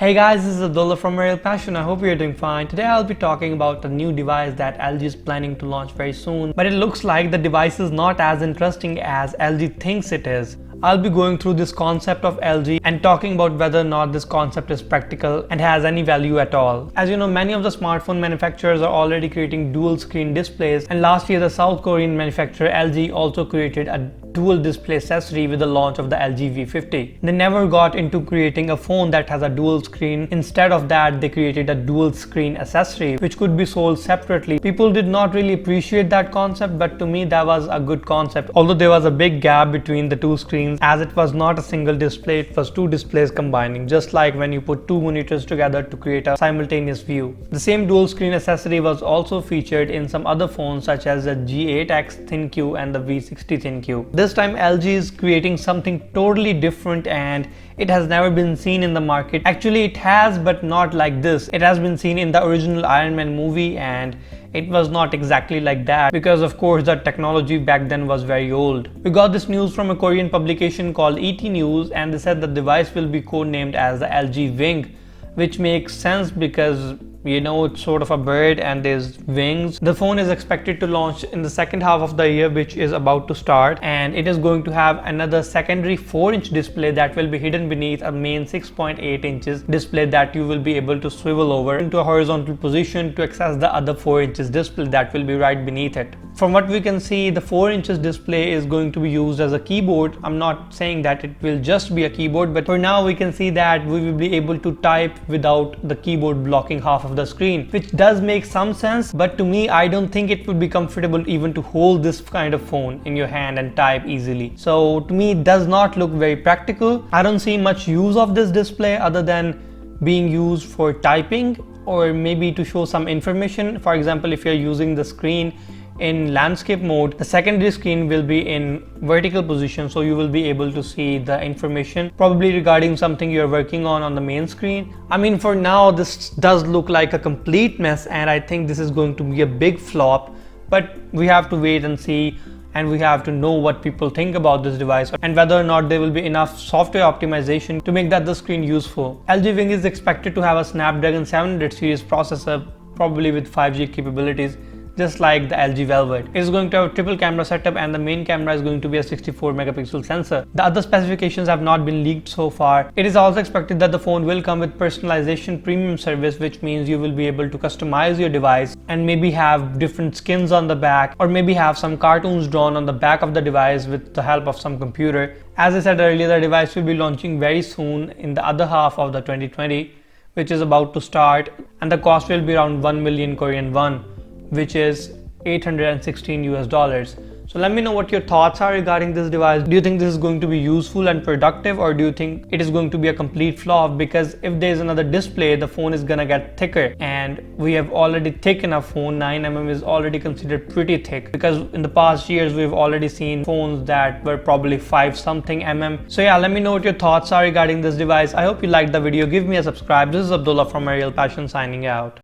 Hey guys, this is Abdullah from Real Passion. I hope you're doing fine. Today I'll be talking about a new device that LG is planning to launch very soon, but it looks like the device is not as interesting as LG thinks it is. I'll be going through this concept of LG and talking about whether or not this concept is practical and has any value at all. As you know, many of the smartphone manufacturers are already creating dual screen displays, and last year the South Korean manufacturer LG also created a dual display accessory with the launch of the LG V50. They never got into creating a phone that has a dual screen. Instead of that, they created a dual screen accessory which could be sold separately. People did not really appreciate that concept, but to me that was a good concept. Although there was a big gap between the two screens, as it was not a single display, it was two displays combining, just like when you put two monitors together to create a simultaneous view. The same dual screen accessory was also featured in some other phones such as the G8X ThinQ and the V60 ThinQ. This time LG is creating something totally different and it has never been seen in the market. Actually it has, but not like this. It has been seen in the original Iron Man movie and it was not exactly like that because of course the technology back then was very old. We got this news from a Korean publication called ET News, and they said the device will be codenamed as the LG Wing, which makes sense because it's sort of a bird and there's wings. The phone is expected to launch in the second half of the year, which is about to start, and it is going to have another secondary 4-inch display that will be hidden beneath a main 6.8 inches display that you will be able to swivel over into a horizontal position to access the other 4 inches display that will be right beneath it. From what we can see, the 4 inches display is going to be used as a keyboard. I'm not saying that it will just be a keyboard, but for now we can see that we will be able to type without the keyboard blocking half of the screen, which does make some sense, but to me I don't think it would be comfortable even to hold this kind of phone in your hand and type easily. So to me it does not look very practical. I don't see much use of this display other than being used for typing or maybe to show some information. For example, if you're using the screen in landscape mode, the secondary screen will be in vertical position, so you will be able to see the information probably regarding something you're working on the main screen. I mean, for now this does look like a complete mess and I think this is going to be a big flop, but we have to wait and see, and we have to know what people think about this device and whether or not there will be enough software optimization to make that the screen useful. LG Wing is expected to have a Snapdragon 700 series processor, probably with 5G capabilities, just like the LG Velvet. It is going to have a triple camera setup and the main camera is going to be a 64 megapixel sensor. The other specifications have not been leaked so far. It is also expected that the phone will come with personalization premium service, which means you will be able to customize your device and maybe have different skins on the back, or maybe have some cartoons drawn on the back of the device with the help of some computer. As I said earlier, the device will be launching very soon in the other half of the 2020, which is about to start, and the cost will be around 1 million Korean won, which is $816. So let me know what your thoughts are regarding this device. Do you think this is going to be useful and productive, or do you think it is going to be a complete flop? Because if there's another display, the phone is gonna get thicker, and we have already thick enough phone. 9mm is already considered pretty thick, because in the past years we've already seen phones that were probably 5 something mm. So yeah, let me know what your thoughts are regarding this device. I hope you liked the video. Give me a subscribe. This is Abdullah from Real Passion signing out.